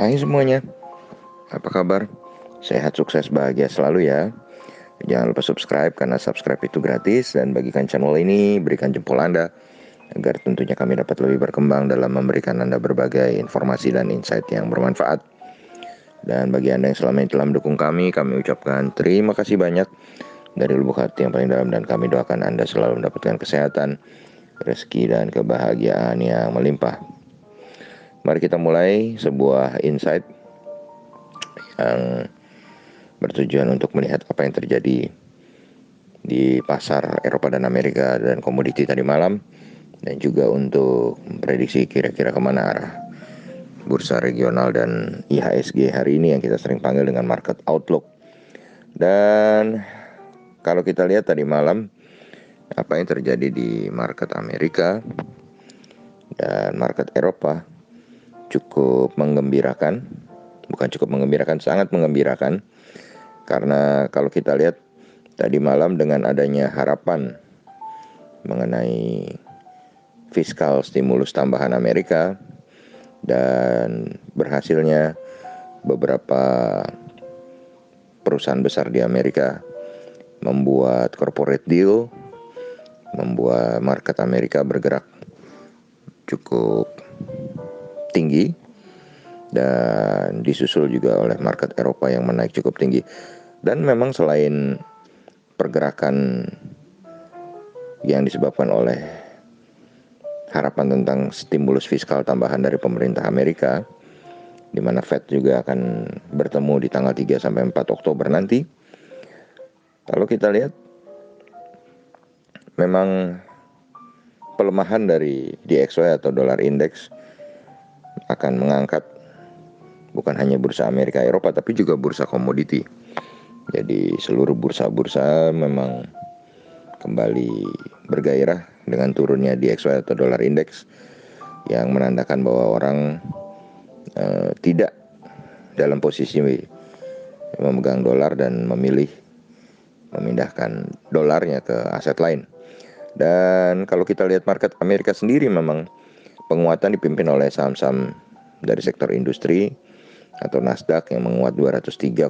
Hai semuanya, apa kabar? Sehat, sukses, bahagia selalu ya. Jangan lupa subscribe karena subscribe itu gratis. Dan bagikan channel ini, berikan jempol Anda agar tentunya kami dapat lebih berkembang dalam memberikan Anda berbagai informasi dan insight yang bermanfaat. Dan bagi Anda yang selama ini telah mendukung kami ucapkan terima kasih banyak dari lubuk hati yang paling dalam. Dan kami doakan Anda selalu mendapatkan kesehatan, rezeki, dan kebahagiaan yang melimpah. Mari kita mulai sebuah insight yang bertujuan untuk melihat apa yang terjadi di pasar Eropa dan Amerika dan komoditi tadi malam, dan juga untuk memprediksi kira-kira kemana arah bursa regional dan IHSG hari ini yang kita sering panggil dengan market outlook. Dan kalau kita lihat tadi malam apa yang terjadi di market Amerika dan market Eropa cukup menggembirakan. Bukan cukup menggembirakan, sangat menggembirakan. Karena kalau kita lihat tadi malam dengan adanya harapan mengenai fiskal stimulus tambahan Amerika dan berhasilnya beberapa perusahaan besar di Amerika membuat corporate deal, membuat market Amerika bergerak cukup tinggi, dan disusul juga oleh market Eropa yang menaik cukup tinggi. Dan memang selain pergerakan yang disebabkan oleh harapan tentang stimulus fiskal tambahan dari pemerintah Amerika, di mana Fed juga akan bertemu di tanggal 3 sampai 4 Oktober nanti. Kalau kita lihat memang pelemahan dari DXY atau dollar index akan mengangkat bukan hanya bursa Amerika Eropa tapi juga bursa komoditi. Jadi seluruh bursa-bursa memang kembali bergairah dengan turunnya DXY atau dollar index, yang menandakan bahwa orang tidak dalam posisi memegang dolar dan memilih memindahkan dolarnya ke aset lain. Dan kalau kita lihat market Amerika sendiri, memang penguatan dipimpin oleh saham-saham dari sektor industri atau Nasdaq yang menguat 203,96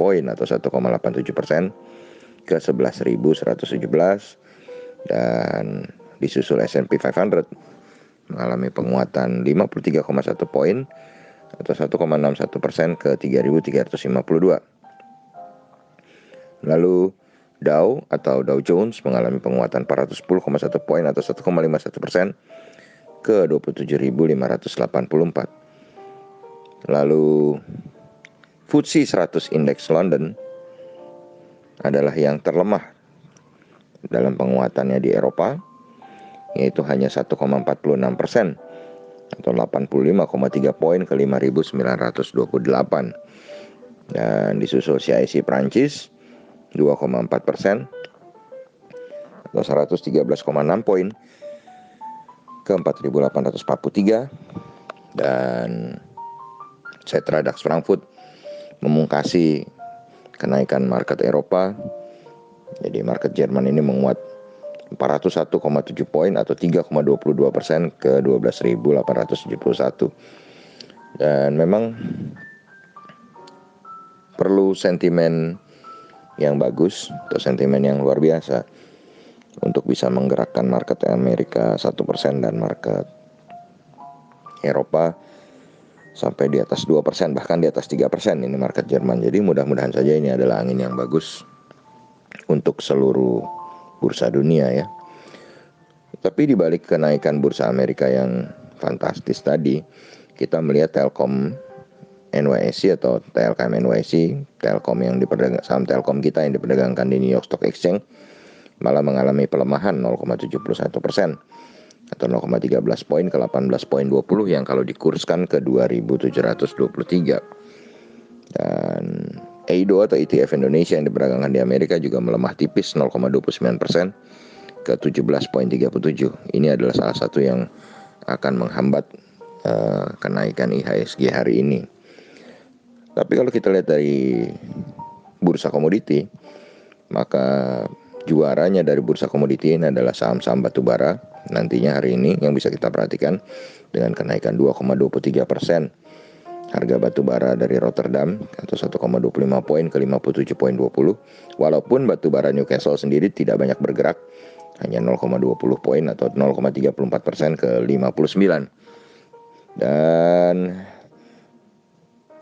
poin atau 1,87% ke 11.117, dan disusul S&P 500 mengalami penguatan 53,1 poin atau 1,61% ke 3.352. Lalu Dow atau Dow Jones mengalami penguatan 410,1 poin atau 1,51% ke 27.584. Lalu FTSE 100 Index London adalah yang terlemah dalam penguatannya di Eropa, yaitu hanya 1,46% atau 85,3 poin ke 5.928. Dan disusul CAC Prancis 2,4% atau 113,6 poin ke 4.843. Dan Xetra DAX Frankfurt memungkasi kenaikan market Eropa. Jadi market Jerman ini menguat 401,7 poin atau 3,22% ke 12.871. Dan memang perlu sentimen yang bagus atau sentimen yang luar biasa untuk bisa menggerakkan market Amerika 1% dan market Eropa sampai di atas 2%, bahkan di atas 3% ini market Jerman. Jadi mudah-mudahan saja ini adalah angin yang bagus untuk seluruh bursa dunia ya. Tapi di balik kenaikan bursa Amerika yang fantastis tadi, kita melihat Telkom NYSE atau TLKM NYSE, Telkom yang saham Telkom kita yang diperdagangkan di New York Stock Exchange malah mengalami pelemahan 0,71% atau 0,13 poin ke 18,20 yang kalau dikurskan ke 2.723. Dan EIDO atau ETF Indonesia yang diperdagangkan di Amerika juga melemah tipis 0,29% ke 17,37. Ini adalah salah satu yang akan menghambat kenaikan IHSG hari ini. Tapi kalau kita lihat dari bursa komoditi, maka juaranya dari bursa komoditi ini adalah saham-saham batubara nantinya hari ini yang bisa kita perhatikan dengan kenaikan 2,23%. harga batu bara dari Rotterdam atau 1,25 poin ke 57,20. Walaupun batu bara Newcastle sendiri tidak banyak bergerak, hanya 0,20 poin atau 0,34% ke 59. Dan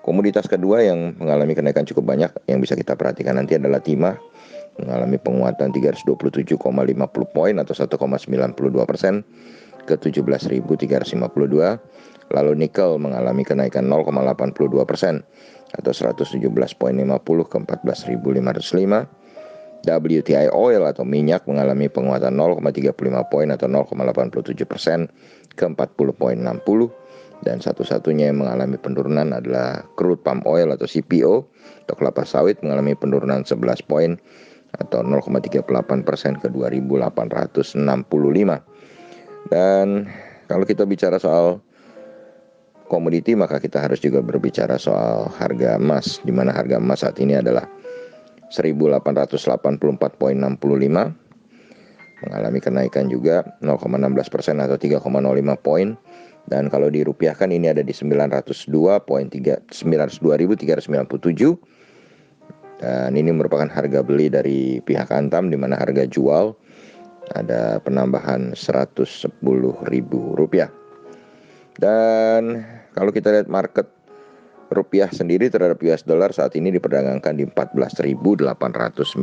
komoditas kedua yang mengalami kenaikan cukup banyak yang bisa kita perhatikan nanti adalah timah, mengalami penguatan 327,50 poin atau 1,92% ke 17.352. Lalu nikel mengalami kenaikan 0,82% atau 117,50 ke 14.505. WTI oil atau minyak mengalami penguatan 0,35 poin atau 0,87% ke 40,60. Dan satu-satunya yang mengalami penurunan adalah crude palm oil atau CPO atau kelapa sawit mengalami penurunan 11 poin atau 0,38% ke 2.865. Dan kalau kita bicara soal komoditi, maka kita harus juga berbicara soal harga emas, di mana harga emas saat ini adalah 1.884,65, mengalami kenaikan juga 0,16% atau 3,05 poin. Dan kalau dirupiahkan ini ada di 902.397. Dan ini merupakan harga beli dari pihak Antam, di mana harga jual ada penambahan Rp110.000. Dan kalau kita lihat market rupiah sendiri terhadap US dollar saat ini diperdagangkan di 14.892.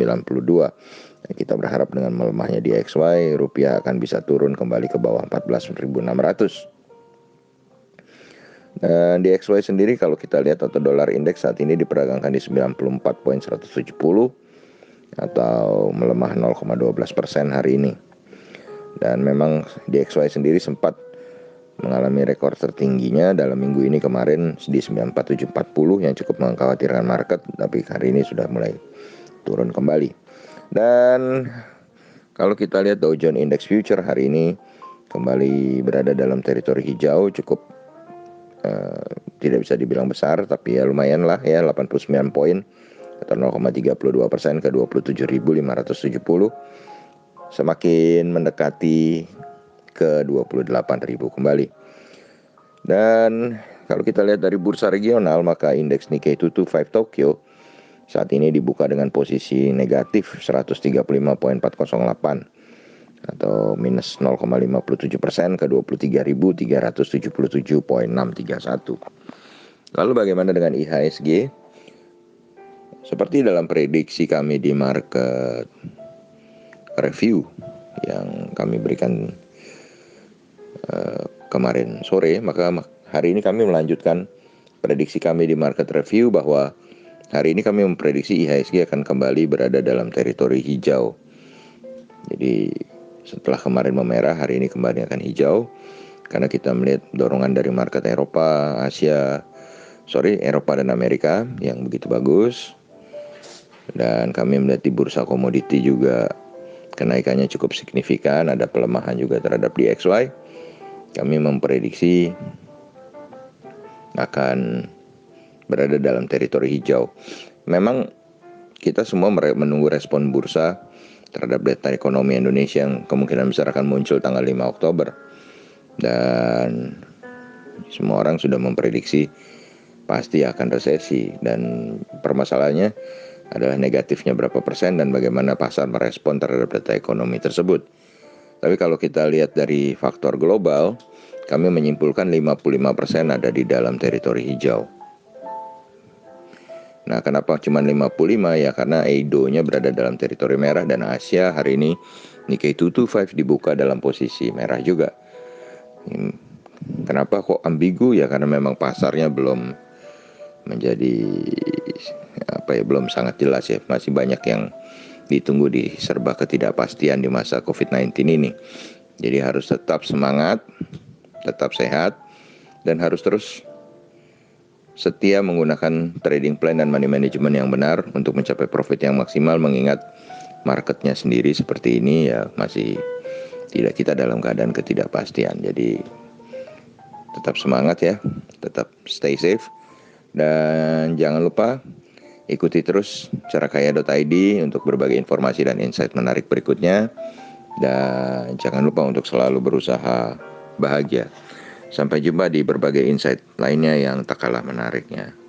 Dan kita berharap dengan melemahnya DXY, rupiah akan bisa turun kembali ke bawah 14.600. Dan DXY sendiri kalau kita lihat atau dolar indeks saat ini diperdagangkan di 94.170 atau melemah 0,12% hari ini. Dan memang DXY sendiri sempat mengalami rekor tertingginya dalam minggu ini kemarin di 94740 yang cukup mengkhawatirkan market, tapi hari ini sudah mulai turun kembali. Dan kalau kita lihat Dow Jones Index Future hari ini kembali berada dalam teritori hijau, cukup tidak bisa dibilang besar, tapi ya lumayan lah ya, 89 poin atau 0,32% ke 27.570, semakin mendekati ke 28.000 kembali. Dan kalau kita lihat dari bursa regional, maka indeks Nikkei 225 Tokyo saat ini dibuka dengan posisi negatif 135,408 atau minus 0,57% ke 23.377,631. Lalu bagaimana dengan IHSG? Seperti dalam prediksi kami di market review yang kami berikan kemarin sore, maka hari ini kami melanjutkan prediksi kami di market review bahwa hari ini kami memprediksi IHSG akan kembali berada dalam teritori hijau. Jadi setelah kemarin memerah, hari ini kembali akan hijau karena kita melihat dorongan dari market Eropa dan Amerika yang begitu bagus. Dan kami melihat di bursa komoditi juga kenaikannya cukup signifikan, ada pelemahan juga terhadap DXY. Kami memprediksi akan berada dalam teritori hijau. Memang kita semua menunggu respon bursa terhadap data ekonomi Indonesia yang kemungkinan besar akan muncul tanggal 5 Oktober. Dan semua orang sudah memprediksi pasti akan resesi, dan permasalahannya adalah negatifnya berapa persen dan bagaimana pasar merespon terhadap data ekonomi tersebut. Tapi kalau kita lihat dari faktor global, kami menyimpulkan 55% ada di dalam teritori hijau. Nah, kenapa cuma 55? Ya karena Edo-nya berada dalam teritori merah, dan Asia hari ini Nikkei 225 dibuka dalam posisi merah juga. Kenapa kok ambigu? Ya karena memang pasarnya belum menjadi belum sangat jelas ya. Masih banyak yang ditunggu di serba ketidakpastian di masa COVID-19 ini. Jadi harus tetap semangat, tetap sehat, dan harus terus setia menggunakan trading plan dan money management yang benar untuk mencapai profit yang maksimal, mengingat marketnya sendiri seperti ini ya masih tidak, kita dalam keadaan ketidakpastian. Jadi tetap semangat ya, tetap stay safe, dan jangan lupa ikuti terus carakaya.id untuk berbagai informasi dan insight menarik berikutnya, dan jangan lupa untuk selalu berusaha bahagia. Sampai jumpa di berbagai insight lainnya yang tak kalah menariknya.